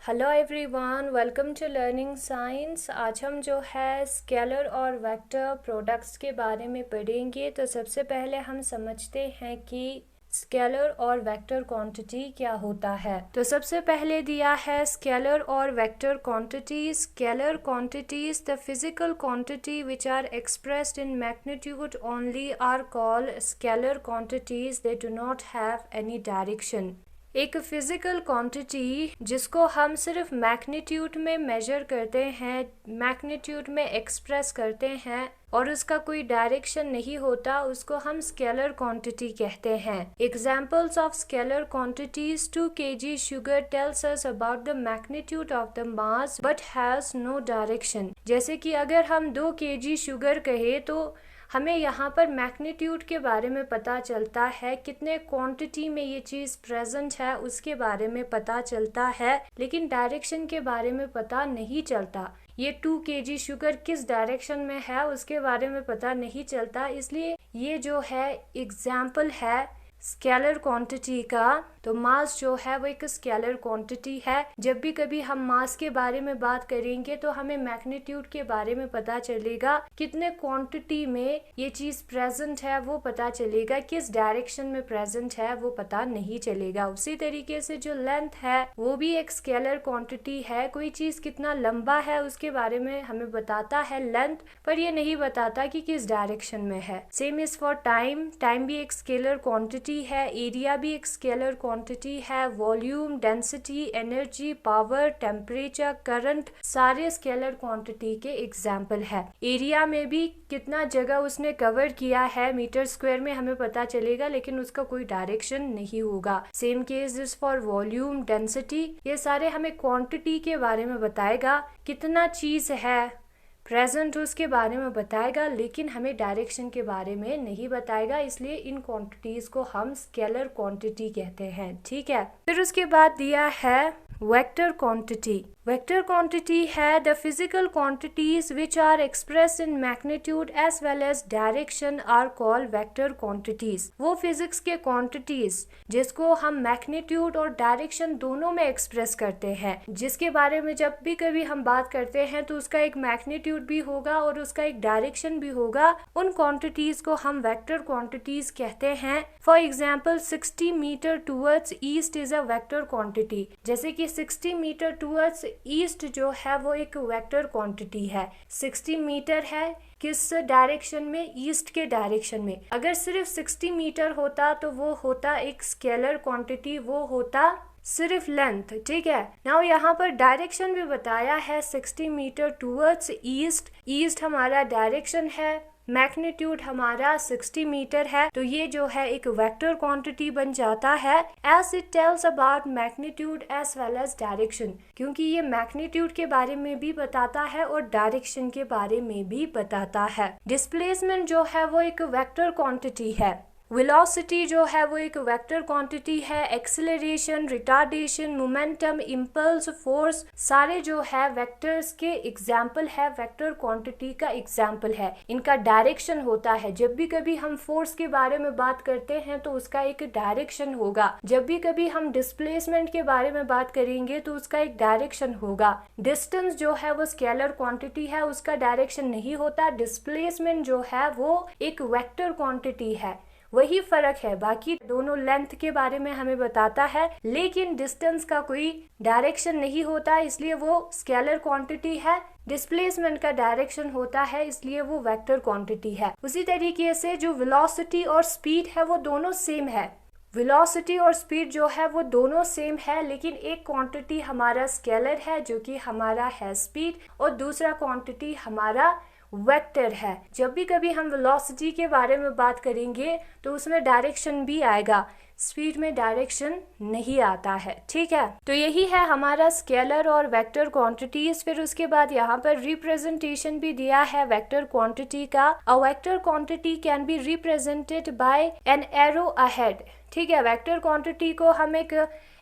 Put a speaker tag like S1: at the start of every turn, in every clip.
S1: Hello everyone, welcome to learning science. आज हम जो है स्केलर और वेक्टर प्रोडक्ट्स के बारे में पढ़ेंगे। तो सबसे पहले हम समझते हैं कि स्केलर और वेक्टर क्वांटिटी क्या होता है। तो सबसे पहले दिया है स्केलर और vector quantity. Scalar quantities the physical quantity which are expressed in magnitude only are called scalar quantities. They do not have any direction. एक फिजिकल क्वांटिटी जिसको हम सिर्फ मैग्नीट्यूड में मेजर करते हैं, मैग्नीट्यूड में एक्सप्रेस करते हैं और उसका कोई डायरेक्शन नहीं होता, उसको हम स्केलर क्वांटिटी कहते हैं। Examples of scalar quantities: 2 kg sugar tells us about the magnitude of the mass but has no direction. जैसे कि अगर हम 2 kg शुगर कहे तो हमें यहाँ पर मैग्नीट्यूड के बारे में पता चलता है, कितने क्वांटिटी में ये चीज़ प्रेजेंट है उसके बारे में पता चलता है, लेकिन डायरेक्शन के बारे में पता नहीं चलता। ये 2 kg शुगर किस डायरेक्शन में है उसके बारे में पता नहीं चलता। इसलिए ये जो है एग्जाम्पल है स्केलर क्वांटिटी का। तो मास जो है वो एक स्केलर क्वांटिटी है। जब भी कभी हम मास के बारे में बात करेंगे तो हमें मैग्नीट्यूड के बारे में पता चलेगा, कितने क्वांटिटी में ये चीज प्रेजेंट है वो पता चलेगा, किस डायरेक्शन में प्रेजेंट है वो पता नहीं चलेगा। उसी तरीके से जो लेंथ है वो भी एक स्केलर क्वांटिटी है। कोई चीज कितना लंबा है उसके बारे में हमें बताता है लेंथ, पर ये नहीं बताता कि किस डायरेक्शन में है। Same is for time. Time भी एक स्केलर क्वांटिटी है। एरिया भी एक स्केलर क्वांटिटी है। Volume, density, energy, power, temperature, current सारे स्केलर क्वांटिटी के एग्जाम्पल है। एरिया में भी कितना जगह उसने कवर किया है मीटर स्क्वायर में हमें पता चलेगा, लेकिन उसका कोई डायरेक्शन नहीं होगा। Same case is for volume, density. ये सारे हमें क्वांटिटी के बारे में बताएगा, कितना चीज है प्रेजेंट उसके बारे में बताएगा, लेकिन हमें डायरेक्शन के बारे में नहीं बताएगा। इसलिए इन क्वांटिटीज को हम स्केलर क्वांटिटी कहते हैं। ठीक है, फिर उसके बाद दिया है वेक्टर क्वांटिटी। वेक्टर क्वांटिटी है the physical quantities which are expressed in magnitude as well as direction are called vector quantities. वो फिजिक्स के क्वांटिटीज जिसको हम मैग्नीट्यूड और डायरेक्शन दोनों में एक्सप्रेस करते हैं, जिसके बारे में जब भी कभी हम बात करते हैं तो उसका एक मैग्नीट्यूड भी होगा और उसका एक डायरेक्शन भी होगा, उन क्वांटिटीज को हम वेक्टर क्वांटिटीज कहते हैं। For example 60 metre towards east is a vector quantity. जैसे कि 60 मीटर टूवर्ड्स ईस्ट जो है वो एक वेक्टर क्वांटिटी है। 60 मीटर है किस डायरेक्शन में? ईस्ट के डायरेक्शन में। अगर सिर्फ 60 मीटर होता तो वो होता एक स्केलर क्वांटिटी, वो होता सिर्फ लेंथ। ठीक है, नाउ यहाँ पर डायरेक्शन भी बताया है 60 मीटर टूवर्ड्स ईस्ट। ईस्ट हमारा डायरेक्शन है, मैग्नीट्यूड हमारा 60 मीटर है, तो ये जो है एक वेक्टर क्वांटिटी बन जाता है as it tells about magnitude as well as direction, क्योंकि ये मैग्नीट्यूड के बारे में भी बताता है और डायरेक्शन के बारे में भी बताता है। डिस्प्लेसमेंट जो है वो एक वेक्टर क्वांटिटी है। वेलोसिटी जो है वो एक वेक्टर क्वांटिटी है। Acceleration, retardation, momentum, impulse, force सारे जो है वेक्टर्स के एग्जाम्पल है, वेक्टर क्वांटिटी का एग्जाम्पल है। इनका डायरेक्शन होता है। जब भी कभी हम फोर्स के बारे में बात करते हैं तो उसका एक डायरेक्शन होगा। जब भी कभी हम डिस्प्लेसमेंट के बारे में बात करेंगे तो उसका एक डायरेक्शन होगा। डिस्टेंस जो है वो स्केलर क्वांटिटी है, उसका डायरेक्शन नहीं होता। डिस्प्लेसमेंट जो है वो एक वेक्टर क्वांटिटी है। वही फर्क है, बाकी दोनों लेंथ के बारे में हमें बताता है, लेकिन डिस्टेंस का कोई डायरेक्शन नहीं होता, इसलिए वो स्केलर क्वांटिटी है। डिस्प्लेसमेंट का डायरेक्शन होता है, इसलिए वो वेक्टर क्वांटिटी है। उसी तरीके से जो वेलोसिटी और स्पीड है वो दोनों सेम है। वेलोसिटी और स्पीड जो है वो दोनों सेम है, लेकिन एक क्वांटिटी हमारा स्केलर है जो कि हमारा है स्पीड, और दूसरा क्वांटिटी हमारा वेक्टर है। जब भी कभी हम वेलोसिटी के बारे में बात करेंगे तो उसमें डायरेक्शन भी आएगा, स्पीड में डायरेक्शन नहीं आता है। ठीक है, तो यही है हमारा स्केलर और वेक्टर क्वांटिटीज। फिर उसके बाद यहाँ पर रिप्रेजेंटेशन भी दिया है वेक्टर क्वांटिटी का। अ vector quantity can be represented by an arrow ahead. ठीक है, वेक्टर क्वांटिटी को हम एक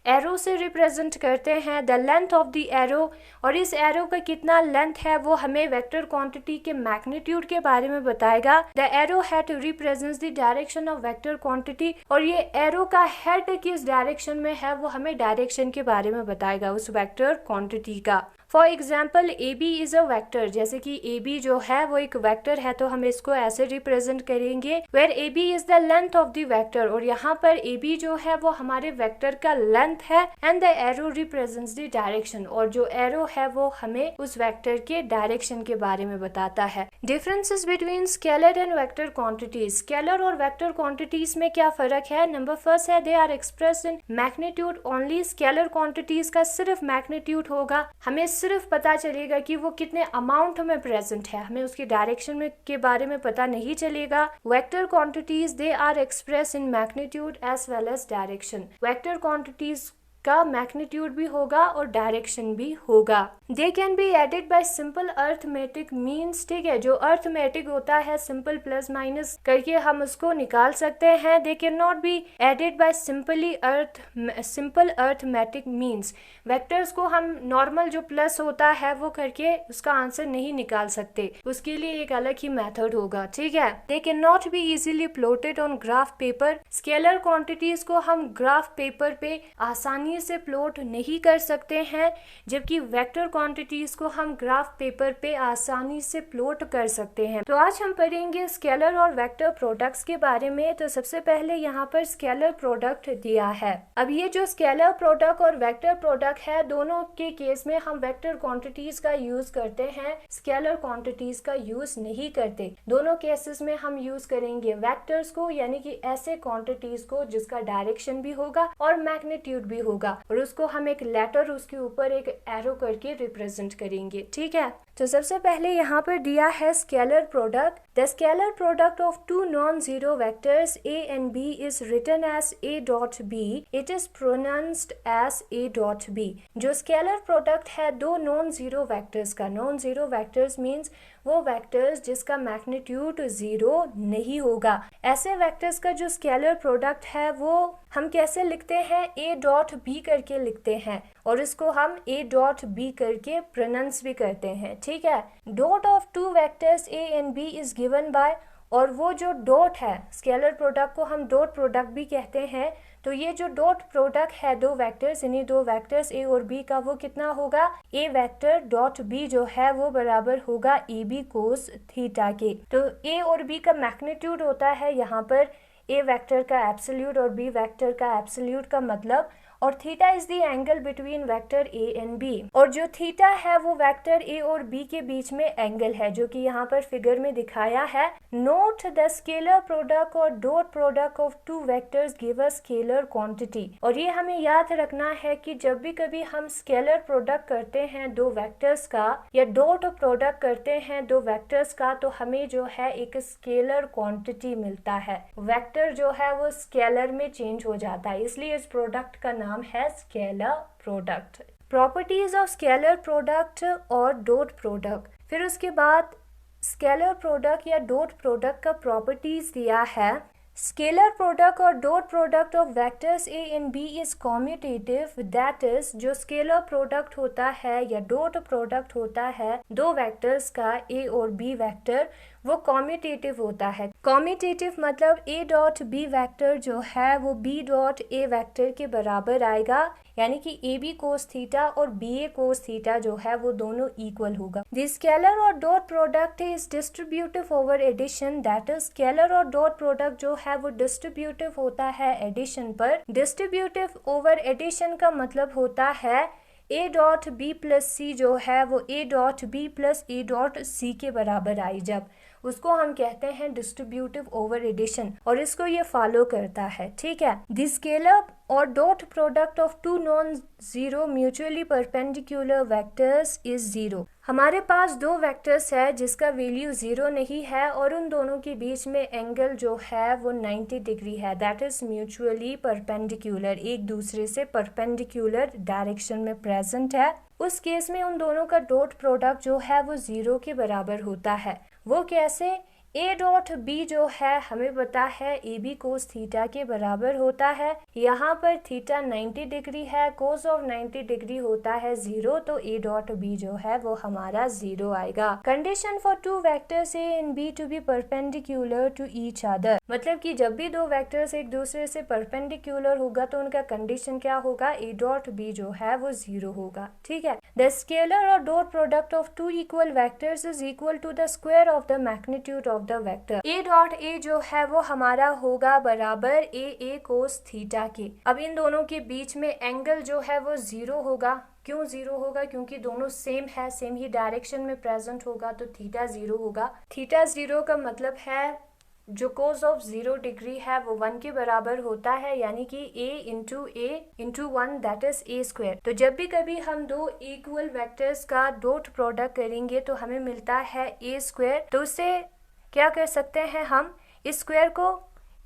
S1: एरो से रिप्रेजेंट करते हैं, the length of the arrow, और इस एरो का कितना लेंथ है वो हमें वेक्टर क्वांटिटी के मैग्नीट्यूड के बारे में बताएगा। The arrow head represents the direction of vector quantity, और ये एरो का हेड किस डायरेक्शन में है वो हमें डायरेक्शन के बारे में बताएगा उस वेक्टर क्वांटिटी का। For example A B is a vector, जैसे कि ए बी जो है वो एक वेक्टर है तो हम इसको ऐसे रिप्रेजेंट करेंगे, where A B is the length of the vector, और यहाँ पर ए बी जो है वो हमारे वेक्टर का लेंथ है, and the arrow represents the direction, और जो एरो है वो हमें उस वेक्टर के डायरेक्शन के बारे में बताता है। Differences between scalar and vector quantities, scalar और वेक्टर क्वांटिटीज में क्या फर्क है? नंबर फर्स्ट है they are expressed in magnitude only, scalar quantities का सिर्फ मैग्नीट्यूड होगा, हमें सिर्फ पता चलेगा कि वो कितने अमाउंट में प्रेजेंट है, हमें उसकी डायरेक्शन में के बारे में पता नहीं चलेगा। Vector quantities they are express in magnitude as well as direction, vector quantities का मैग्नीट्यूड भी होगा और डायरेक्शन भी होगा। They can be added by simple arithmetic means, ठीक है, जो अर्थमेटिक होता है सिंपल प्लस माइनस करके हम उसको निकाल सकते हैं। They can not be added by simple arithmetic means, vectors को हम नॉर्मल जो प्लस होता है वो करके उसका आंसर नहीं निकाल सकते, उसके लिए एक अलग ही मेथड होगा, ठीक है। दे can not be easily plotted on graph paper, scalar quantities को हम ग्राफ पेपर पे आसानी से प्लॉट नहीं कर सकते हैं, जबकि वेक्टर क्वांटिटीज को हम ग्राफ पेपर पे आसानी से प्लॉट कर सकते हैं। तो आज हम पढ़ेंगे स्केलर और वेक्टर प्रोडक्ट्स के बारे में। तो सबसे पहले यहाँ पर स्केलर प्रोडक्ट दिया है। अब ये जो स्केलर प्रोडक्ट और वेक्टर प्रोडक्ट है, दोनों के केस में हम वेक्टर क्वांटिटीज का यूज करते हैं, स्केलर क्वांटिटीज का यूज नहीं करते। दोनों केसेस में हम यूज करेंगे वेक्टर्स को, यानी कि ऐसे क्वांटिटीज को जिसका डायरेक्शन भी होगा और मैग्नीट्यूड भी होगा, और उसको हम एक लेटर उसके ऊपर एक एरो करके रिप्रेजेंट करेंगे, ठीक है। तो सबसे पहले यहाँ पर दिया है scalar product. The scalar product of two non zero vectors a and b is written as a dot b. It is pronounced as a dot b. जो स्केलर प्रोडक्ट है दो नॉन जीरो वेक्टर्स का, non zero vectors means वो vectors जिसका magnitude zero नहीं होगा, ऐसे vectors का जो स्केलर प्रोडक्ट है वो हम कैसे लिखते हैं? a डॉट b करके लिखते हैं, और इसको हम a डॉट b करके प्रोनाउंस भी करते हैं, ठीक है। Dot of two vectors a and b is given by, और वो जो डॉट है स्केलर प्रोडक्ट को हम डॉट प्रोडक्ट भी कहते हैं। तो ये जो डॉट प्रोडक्ट है दो वेक्टर्स, यानी दो वेक्टर्स a और b का, वो कितना होगा? a वेक्टर डॉट b जो है वो बराबर होगा ए बी कोस थीटा के। तो a और b का मैग्नीट्यूड होता है यहाँ पर a वेक्टर का एब्सोल्यूट और b वेक्टर का एब्सोल्यूट का मतलब, और theta is the angle between vector a and b, और जो थीटा है वो वेक्टर a और b के बीच में एंगल है, जो कि यहाँ पर फिगर में दिखाया है। नोट द स्केलर प्रोडक्ट और dot product of two vectors give a scalar quantity, और ये हमें याद रखना है कि जब भी कभी हम स्केलर प्रोडक्ट करते हैं दो वेक्टर्स का, या डॉट प्रोडक्ट करते हैं दो वेक्टर्स का, तो हमें जो है एक स्केलर क्वांटिटी मिलता है। वेक्टर जो है वो स्केलर में चेंज हो जाता है, इसलिए इस प्रोडक्ट का नाम है scalar product. Properties of scalar product और डॉट प्रोडक्ट, फिर उसके बाद स्केलर प्रोडक्ट या डॉट प्रोडक्ट का प्रॉपर्टीज दिया है। स्केलर प्रोडक्ट और dot product of vectors a and b is commutative, that is जो स्केलर प्रोडक्ट होता है या डॉट प्रोडक्ट होता है दो वेक्टर्स का a और b वेक्टर, वो कॉम्यूटेटिव होता है। कॉम्यूटेटिव मतलब a डॉट b वेक्टर जो है वो b डॉट a वेक्टर के बराबर आएगा, यानी कि ए बी कोस थीटा और बी ए कोस थीटा जो है वो दोनों इक्वल होगा। द स्केलर और dot product is distributive over addition, that is scalar और डॉट प्रोडक्ट जो है वो डिस्ट्रीब्यूटिव होता है एडिशन पर। डिस्ट्रीब्यूटिव ओवर एडिशन का मतलब होता है a dot B plus C जो है वो a dot B plus a dot C के बराबर आई, जब उसको हम कहते हैं डिस्ट्रीब्यूटिव ओवर एडिशन, और इसको ये फॉलो करता है, ठीक है। द स्केलर और dot product of two non zero mutually perpendicular vectors is zero. हमारे पास दो वेक्टर्स है जिसका वैल्यू जीरो नहीं है, और उन दोनों के बीच में एंगल जो है वो 90 डिग्री है, दैट इज म्यूचुअली परपेंडिकुलर, एक दूसरे से परपेंडिकुलर डायरेक्शन में प्रेजेंट है। उस केस में उन दोनों का डॉट प्रोडक्ट जो है वो जीरो के बराबर होता है। वो कैसे? ए डॉट बी जो है हमें पता है ए बी कोस थीटा के बराबर होता है। यहाँ पर थीटा 90 डिग्री है, कोस ऑफ 90 डिग्री होता है 0, तो ए डॉट बी जो है वो हमारा 0 आएगा। Condition for two vectors A and B to be perpendicular to each other, मतलब कि जब भी दो वेक्टर्स एक दूसरे से परपेंडिकुलर होगा तो उनका कंडीशन क्या होगा, ए डॉट बी जो है वो 0 होगा। ठीक है, द स्केलर और dot product of two equal vectors is equal to the square of the magnitude of the vector. A dot A जो है वो हमारा होगा बराबर ए कोस थीटा के। अब इन दोनों के बीच में एंगल जो है वो 0 होगा। क्यों 0 होगा, क्योंकि दोनों सेम है, सेम ही डायरेक्शन में प्रेजेंट होगा, तो थीटा 0 होगा। थीटा 0 का मतलब है जो कोस ऑफ 0 डिग्री है वो 1 के बराबर होता है, यानी कि a into 1 that is a square. तो जब भी कभी हम दो इक्वल वेक्टर्स का डॉट प्रोडक्ट करेंगे तो हमें मिलता है a स्क्वायर। तो उससे क्या कर सकते हैं, हम इस स्क्वायर को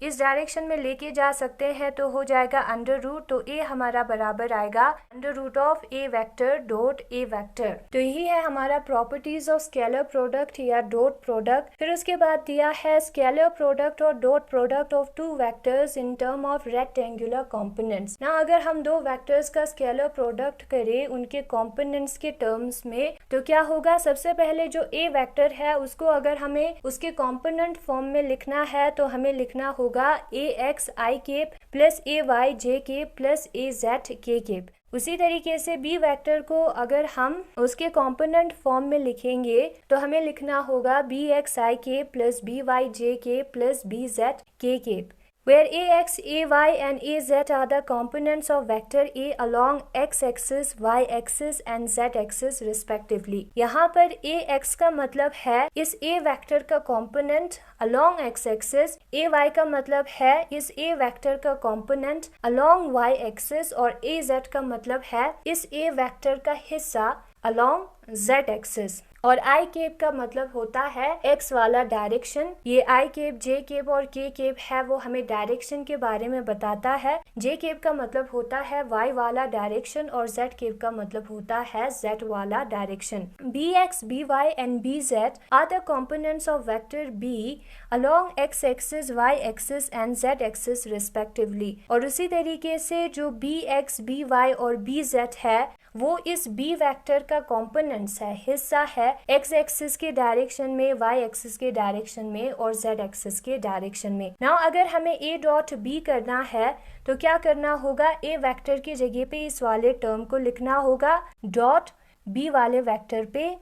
S1: इस डायरेक्शन में लेके जा सकते हैं, तो हो जाएगा अंडर रूट, तो a हमारा बराबर आएगा under root of a vector dot a vector. तो यही है हमारा प्रॉपर्टीज ऑफ स्केलर प्रोडक्ट या डॉट प्रोडक्ट। फिर उसके बाद दिया है स्केलर प्रोडक्ट और dot product of two vectors in term of rectangular components. ना अगर हम दो वेक्टर्स का स्केलर प्रोडक्ट करें उनके कॉम्पोनेंट्स के टर्म्स में, तो क्या होगा, सबसे पहले जो a वेक्टर है उसको अगर हमें उसके कॉम्पोनेंट फॉर्म में लिखना है तो हमें लिखना होगा ए X I cap plus A Y j cap plus A Z k cap. उसी तरीके से बी वेक्टर को अगर हम उसके कॉम्पोनेंट फॉर्म में लिखेंगे तो हमें लिखना होगा b x I cap plus b y j cap plus b z k cap, where ax, ay and az are the components of vector a along x-axis, y-axis and z-axis respectively। यहाँ पर ax का मतलब है इस a vector का component along x-axis, ay का मतलब है इस a वेक्टर का component along y-axis और az का मतलब है इस a वेक्टर का हिस्सा along z-axis। और आई केप का मतलब होता है एक्स वाला डायरेक्शन। ये आई केप, जे केप और के केप है वो हमें डायरेक्शन के बारे में बताता है। जे केप का मतलब होता है वाई वाला डायरेक्शन और जेड केप का मतलब होता है जेड वाला डायरेक्शन। B X, B Y and B Z are the components of vector B along x axis, y axis and z axis respectively. और उसी तरीके से जो बी एक्स, बी वाई और बी जेड है वो इस बी वेक्टर का कॉम्पोनेंट्स है, हिस्सा है एक्स एक्सिस के डायरेक्शन में, वाई एक्सिस के डायरेक्शन में और जेड एक्सिस के डायरेक्शन में। नाउ अगर हमें ए डॉट बी करना है तो क्या करना होगा, ए वेक्टर की जगह पे इस वाले टर्म को लिखना होगा, डॉट बी वाले वेक्टर पे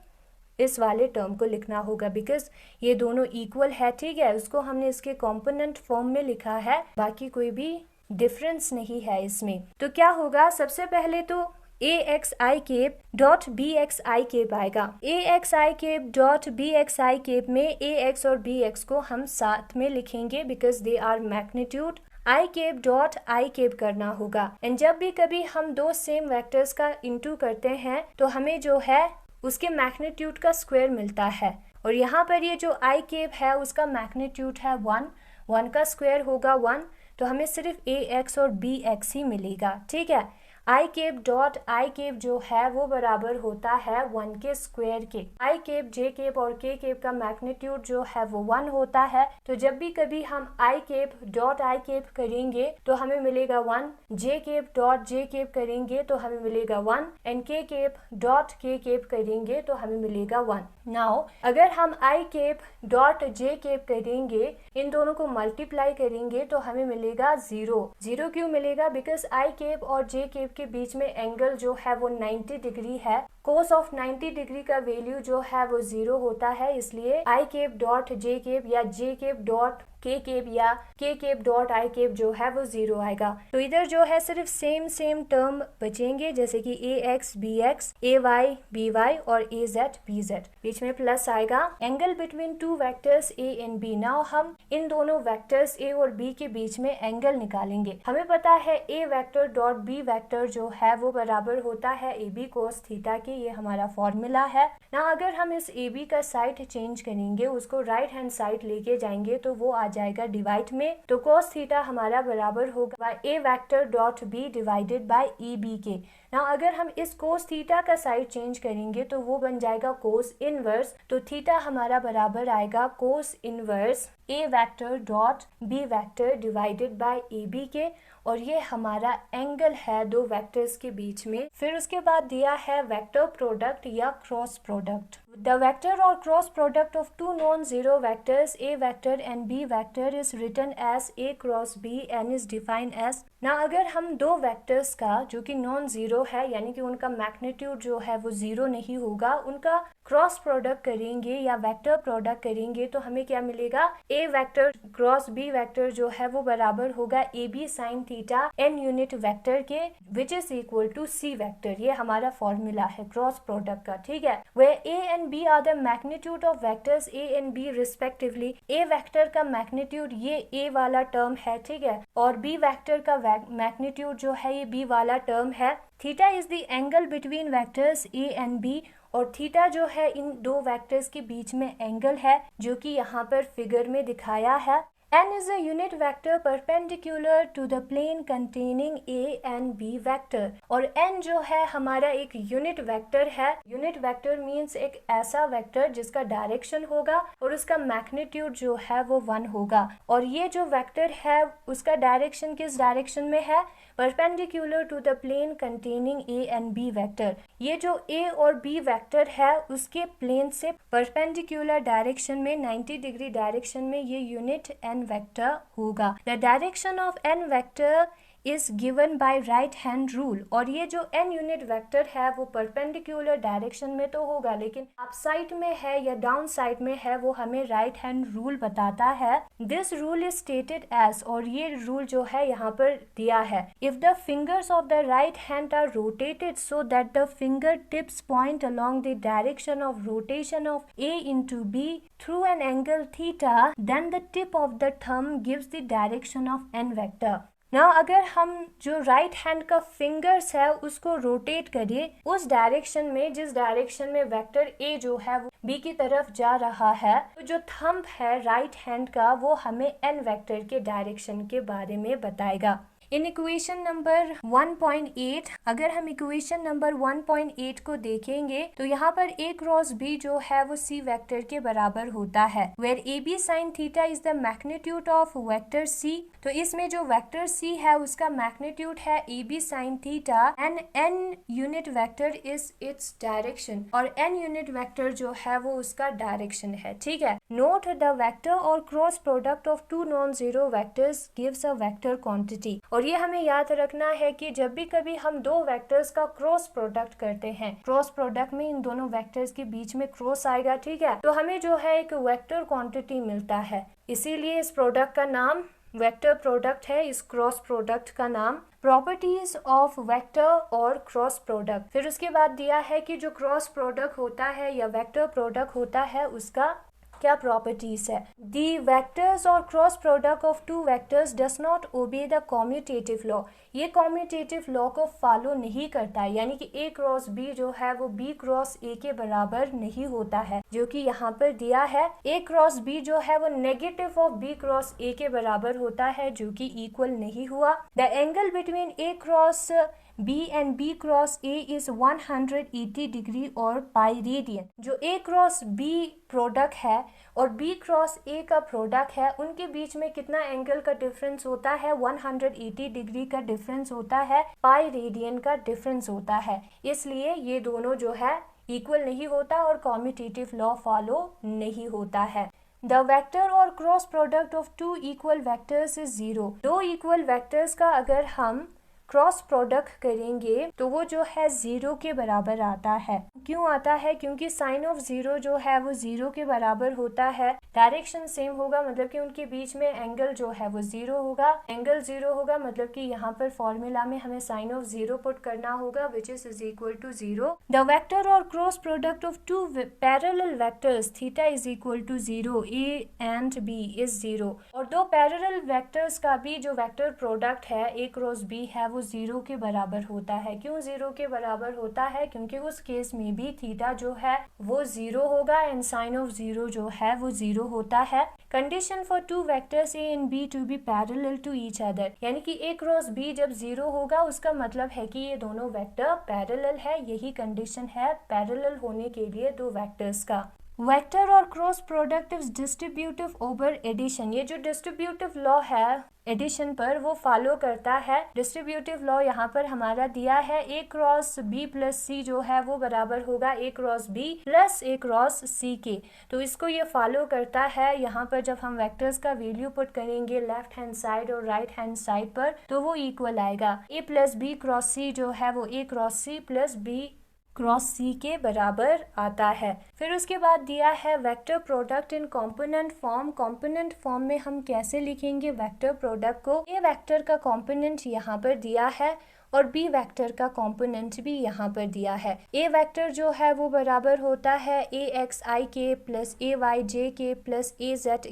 S1: इस वाले टर्म को लिखना होगा, बिकॉज ये दोनों इक्वल है। ठीक है, उसको हमने इसके कॉम्पोनेंट फॉर्म में लिखा है, बाकी कोई भी डिफरेंस नहीं है इसमें। तो क्या होगा, सबसे पहले तो A X I cap dot B x I cap आएगा। A X I cap dot B x I cap में ए एक्स और बी एक्स को हम साथ में लिखेंगे because they are magnitude. I cap dot I cap करना होगा। एंड जब भी कभी हम दो सेम वेक्टर्स का इंटू करते हैं तो हमें जो है उसके मैग्नीट्यूड का स्क्वायर मिलता है। और यहाँ पर ये जो आई केप है उसका मैग्नीट्यूड है 1 का स्क्वायर होगा 1, तो हमें सिर्फ ए एक्स और बी एक्स ही मिलेगा। ठीक है, आई केप डॉट आई केप जो है वो बराबर होता है 1 के स्क्वायर के। आई केप, जे केप और के केप का मैग्नीट्यूड जो है वो 1 होता है, तो जब भी कभी हम I cap dot I cap करेंगे तो हमें मिलेगा 1, J cap dot J cap करेंगे तो हमें मिलेगा 1 एंड के केप डॉट के केप करेंगे तो हमें मिलेगा 1। नाउ अगर हम I cap dot J cap करेंगे, इन दोनों को मल्टीप्लाई करेंगे तो हमें मिलेगा 0 क्यों मिलेगा, बिकॉज आई केप और जे केप के बीच में एंगल जो है वो 90 डिग्री है। कोस ऑफ 90 डिग्री का वैल्यू जो है वो 0 होता है, इसलिए आई केप डॉट जे केप या जे केप डॉट के केप या के केप डॉट आई केप जो है वो 0 आएगा। तो इधर जो है सिर्फ सेम टर्म बचेंगे, जैसे कि A x B X, A Y B Y और ए जेड बी जेड, बीच में प्लस आएगा। Angle between two vectors A and B. Now हम इन दोनों वेक्टर्स ए और बी के बीच में एंगल निकालेंगे। हमें पता है ए वेक्टर डॉट बी वेक्टर जो है वो बराबर होता है ए बी कोस थीटा के, ये हमारा फॉर्मूला है ना। अगर हम इस ए बी का साइड चेंज करेंगे, उसको राइट हैंड साइड लेके जाएंगे तो वो आ जाएगा डिवाइड में, तो cos थीटा हमारा बराबर होगा a vector dot b divided by a b के। ना अगर हम इस कोस थीटा का साइड चेंज करेंगे तो वो बन जाएगा कोस इनवर्स, तो थीटा हमारा बराबर आएगा cos inverse A vector dot B vector divided by A B के, और ये हमारा एंगल है दो वेक्टर्स के बीच में। फिर उसके बाद दिया है वेक्टर प्रोडक्ट या क्रॉस प्रोडक्ट। द वेक्टर और cross product of two non zero vectors A vector and B vector is written as A cross B and is defined as. ना अगर हम दो वेक्टर्स का जो कि नॉन जीरो है यानी कि उनका मैग्नीट्यूड जो है वो जीरो नहीं होगा, उनका क्रॉस प्रोडक्ट करेंगे या वेक्टर प्रोडक्ट करेंगे तो हमें क्या मिलेगा, a vector cross B vector जो है वो बराबर होगा a B sine theta n unit vector के, which is equal to c vector. ये हमारा फॉर्मूला है क्रॉस प्रोडक्ट का, ठीक है। Where a and b are the magnitude of vectors A and b respectively. A vector का magnitude ये a वाला टर्म है, ठीक है, और बी वेक्टर का मैग्नीट्यूड जो है ये बी वाला टर्म है। Theta is the angle between vectors A and B, और थीटा जो है इन दो वेक्टर्स के बीच में एंगल है जो कि यहाँ पर फिगर में दिखाया है। n is a unit vector perpendicular to the plane containing a and b vector, और n जो है हमारा एक यूनिट वेक्टर है। यूनिट वेक्टर मीन्स एक ऐसा वेक्टर जिसका डायरेक्शन होगा और उसका मैग्नीट्यूड जो है वो 1 होगा, और ये जो वेक्टर है उसका डायरेक्शन किस डायरेक्शन में है, perpendicular to the plane containing A and B vector. ये जो ए और बी वेक्टर है उसके प्लेन से परपेंडिकुलर डायरेक्शन में 90 डिग्री डायरेक्शन में ये यूनिट एन वेक्टर होगा। The direction of N vector is given by right hand rule, और ये जो एन यूनिट वेक्टर है वो परपेंडिकुलर डायरेक्शन में तो होगा लेकिन अप साइड में है या डाउन साइड में है वो हमें राइट हैंड रूल बताता है। This rule is stated as, और ये रूल जो है यहाँ पर दिया है, if the fingers of the right hand are rotated so that the finger tips point along the direction of rotation of A into B through an angle theta, then the tip of the thumb gives the direction of N vector. ना अगर हम जो right hand का fingers है उसको rotate करें उस direction में जिस डायरेक्शन में वेक्टर ए जो है वो बी की तरफ जा रहा है, तो जो थंब है राइट हैंड का वो हमें एन वेक्टर के डायरेक्शन के बारे में बताएगा। इन इक्वेशन नंबर 1.8 अगर हम इक्वेशन नंबर 1.8 को देखेंगे तो यहाँ पर a क्रॉस b जो है वो c वेक्टर के बराबर होता है, where A B sine theta is the magnitude of vector c। तो इसमें जो वेक्टर c है उसका मैग्नीट्यूड है A B sine theta and n unit vector is its direction, और n यूनिट वेक्टर जो है वो उसका डायरेक्शन है, ठीक है। नोट द वेक्टर और cross product of two non zero vectors gives a vector quantity, और ये हमें याद रखना है कि जब भी कभी हम दो वेक्टर्स का क्रॉस प्रोडक्ट करते हैं, क्रॉस प्रोडक्ट में इन दोनों वेक्टर्स के बीच में क्रॉस आएगा, ठीक है, तो हमें जो है एक वेक्टर क्वांटिटी मिलता है, इसीलिए इस प्रोडक्ट का नाम वेक्टर प्रोडक्ट है, इस क्रॉस प्रोडक्ट का नाम। प्रॉपर्टीज ऑफ वेक्टर और क्रॉस प्रोडक्ट, फिर उसके बाद दिया है कि जो क्रॉस प्रोडक्ट होता है या वेक्टर प्रोडक्ट होता है उसका क्या प्रॉपर्टीज है। दी वेक्टर्स और cross product of two vectors does not obey the commutative law, ये कॉम्यूटेटिव लॉ को फॉलो नहीं करता है, यानी कि ए क्रॉस बी जो है वो बी क्रॉस ए के बराबर नहीं होता है, जो कि यहाँ पर दिया है। ए क्रॉस बी जो है वो negative of B cross A के बराबर होता है, जो कि इक्वल नहीं हुआ। The angle between A cross B and B cross A is 180 degree और पाई रेडियन। जो A क्रॉस B प्रोडक्ट है और B क्रॉस A का प्रोडक्ट है उनके बीच में कितना एंगल का डिफरेंस होता है, 180 डिग्री का डिफरेंस होता है, पाई रेडियन का डिफरेंस होता है, इसलिए ये दोनों जो है इक्वल नहीं होता और कॉम्यूटेटिव लॉ फॉलो नहीं होता है। द वेक्टर और cross product of two equal vectors is 0। दो इक्वल वेक्टर्स का अगर हम क्रॉस प्रोडक्ट करेंगे तो वो जो है 0 के बराबर आता है। क्यों आता है? क्योंकि साइन ऑफ 0 जो है वो 0 के बराबर होता है, डायरेक्शन सेम होगा, मतलब कि उनके बीच में एंगल जो है वो 0 होगा। एंगल 0 होगा मतलब कि यहाँ पर फॉर्मूला में हमें साइन ऑफ 0 पुट करना होगा, which is equal to 0। The vector और cross product of two parallel vectors theta is equal to 0, a and b is 0। और दो पैरेलल वेक्टर्स का भी जो वेक्टर प्रोडक्ट है ए क्रॉस बी है वो 0 के बराबर होता है। क्यों 0 के बराबर होता है? क्योंकि उस केस में बी, थीटा जो है वो 0 होगा एंड साइन ऑफ 0 जो है वो 0 होता है। Condition for two vectors A and B to be parallel to each other, A कि ए क्रॉस बी जब 0 होगा उसका मतलब है कि ये दोनों वेक्टर पैरेलल है। यही कंडीशन है पैरेलल होने के लिए दो वेक्टर्स का। वेक्टर और cross product is distributive over addition, ये जो डिस्ट्रीब्यूटिव लॉ है एडिशन पर वो फॉलो करता है। डिस्ट्रीब्यूटिव लॉ यहाँ पर हमारा दिया है A cross B plus C जो है वो बराबर होगा ए क्रॉस बी प्लस ए क्रॉस सी के, तो इसको ये फॉलो करता है। यहाँ पर जब हम वेक्टर्स का वैल्यू पुट करेंगे लेफ्ट हैंड साइड और राइट हैंड साइड पर तो वो इक्वल आएगा। A plus b cross c जो है वो a cross c plus b cross c के बराबर आता है। फिर उसके बाद दिया है vector product in component form. Component form में हम कैसे लिखेंगे वेक्टर प्रोडक्ट को? ए वेक्टर का कंपोनेंट यहाँ पर दिया है और बी वेक्टर का कंपोनेंट भी यहाँ पर दिया है। ए वेक्टर जो है वो बराबर होता है ए एक्स आई के प्लस ए वाई जे के प्लस ए जेड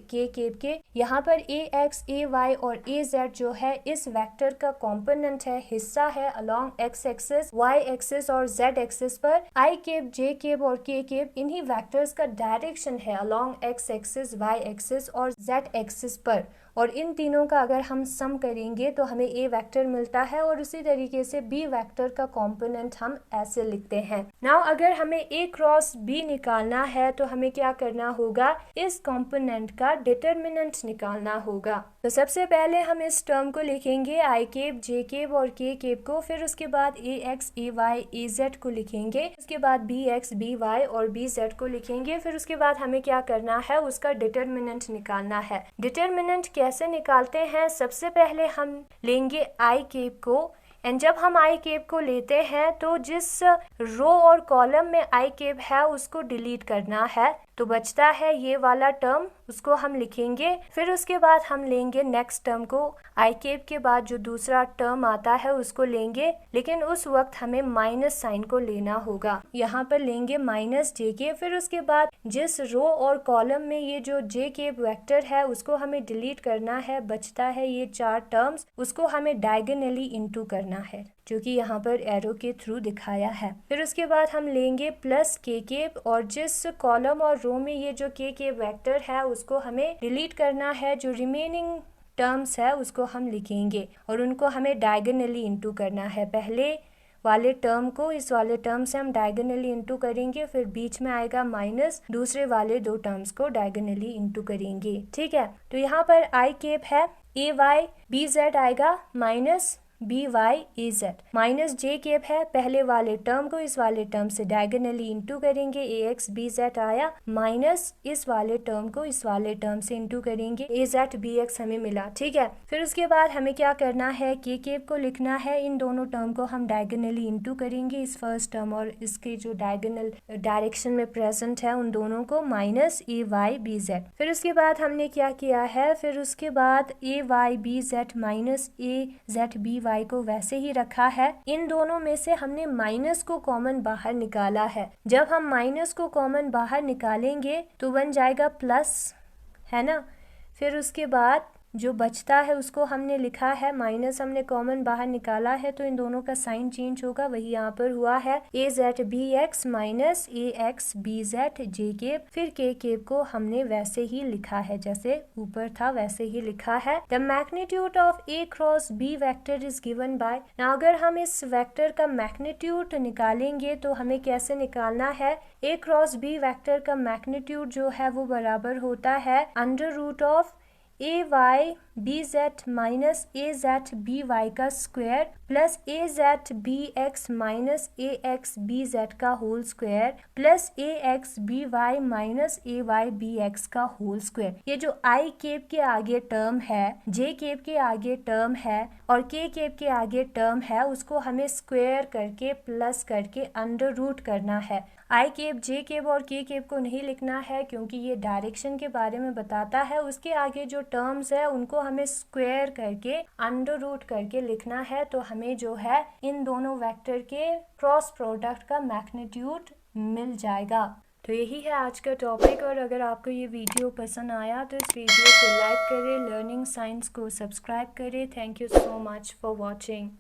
S1: के। यहाँ पर ए एक्स ए वाई और ए जेड जो है इस वेक्टर का कंपोनेंट है, हिस्सा है along X axis, Y axis और जेड एक्सिस पर। आई केप, जे केप और के केप इन्हीं वेक्टर्स का डायरेक्शन है along X axis, Y axis और जेड एक्सिस पर, और इन तीनों का अगर हम सम करेंगे तो हमें ए वेक्टर मिलता है। और उसी तरीके से बी वेक्टर का कंपोनेंट हम ऐसे लिखते हैं। नाउ अगर हमें ए क्रॉस बी निकालना है तो हमें क्या करना होगा? इस कंपोनेंट का डिटर्मिनेंट निकालना होगा। तो सबसे पहले हम इस टर्म को लिखेंगे आई केप, जे केप और के केप को, फिर उसके बाद ए x A Y A Z को लिखेंगे, उसके बाद बी एक्स बी वाई और बी जेड को लिखेंगे। फिर उसके बाद हमें क्या करना है? उसका डिटर्मिनेंट निकालना है। डिटर्मिनेंट कैसे निकालते हैं? सबसे पहले हम लेंगे आई केप को, एंड जब हम आई केप को लेते हैं तो जिस रो और कॉलम में आई केप है उसको डिलीट करना है, तो बचता है ये वाला टर्म, उसको हम लिखेंगे। फिर उसके बाद हम लेंगे नेक्स्ट टर्म को, आई केप के बाद जो दूसरा टर्म आता है उसको लेंगे, लेकिन उस वक्त हमें माइनस साइन को लेना होगा। यहाँ पर लेंगे माइनस जे के। फिर उसके बाद जिस रो और कॉलम में ये जो जे केप वेक्टर है उसको हमें डिलीट करना है, बचता है ये 4 टर्म्स, उसको हमें डायगोनली इनटू करना है, जो कि यहाँ पर एरो के थ्रू दिखाया है। फिर उसके बाद हम लेंगे प्लस के केप, और जिस कॉलम और रो में ये जो के केप वेक्टर है उसको हमें डिलीट करना है, जो रिमेनिंग टर्म्स है उसको हम लिखेंगे और उनको हमें डायगोनली इनटू करना है। पहले वाले टर्म को इस वाले टर्म से हम डायगोनली इनटू करेंगे, फिर बीच में आएगा माइनस, दूसरे वाले 2 टर्म्स को डायगोनली इनटू करेंगे। ठीक है, तो यहाँ पर आई केप है ए वाई बी जेड आएगा माइनस बी वाई ए जेड, माइनस जे केप है पहले वाले टर्म को इस वाले टर्म से डायगोनली इनटू करेंगे, ए एक्स बी जेड आया, माइनस इस वाले टर्म को इस वाले टर्म से इनटू करेंगे, ए जेड बी एक्स हमें मिला। ठीक है, फिर उसके बाद हमें क्या करना है? के केप को लिखना है। इन दोनों टर्म को हम डायगोनली इनटू करेंगे, इस फर्स्ट टर्म और इसके जो डायगोनल डायरेक्शन में प्रेजेंट है उन दोनों को, minus A Y B Z. फिर उसके बाद हमने क्या किया है? फिर उसके बाद ए Y B Z minus A Z B Y को वैसे ही रखा है। इन दोनों में से हमने माइनस को कॉमन बाहर निकाला है। जब हम माइनस को कॉमन बाहर निकालेंगे तो बन जाएगा प्लस, है ना। फिर उसके बाद जो बचता है उसको हमने लिखा है, माइनस हमने कॉमन बाहर निकाला है तो इन दोनों का साइन चेंज होगा, वही यहाँ पर हुआ है a Z B x minus A x B z j cap. फिर के केप को हमने वैसे ही लिखा है, जैसे ऊपर था वैसे ही लिखा है। The magnitude of A cross B vector is given by. अगर हम इस वेक्टर का मैग्नीट्यूड निकालेंगे तो हमें कैसे निकालना है? ए क्रॉस बी वेक्टर का मैग्नीट्यूड जो है वो बराबर होता है under root of A Y B Z minus A Z B Y का square plus A Z B x minus A x B Z का whole square plus A x B Y minus A Y B X का whole square. ये जो आई cap के आगे term है, जे cap के आगे टर्म है और के केप के आगे टर्म है, उसको हमें स्क्वायर करके प्लस करके अंडर रूट करना है। आई केप, जे केप और के केप को नहीं लिखना है क्योंकि ये डायरेक्शन के बारे में बताता है। उसके आगे जो टर्म्स है उनको हमें स्क्वायर करके अंडर रूट करके लिखना है, तो हमें जो है इन दोनों वेक्टर के क्रॉस प्रोडक्ट का मैग्नीट्यूड मिल जाएगा। तो यही है आज का टॉपिक, और अगर आपको ये वीडियो पसंद आया तो इस वीडियो को लाइक करें, लर्निंग साइंस को सब्सक्राइब करें। Thank you so much for watching.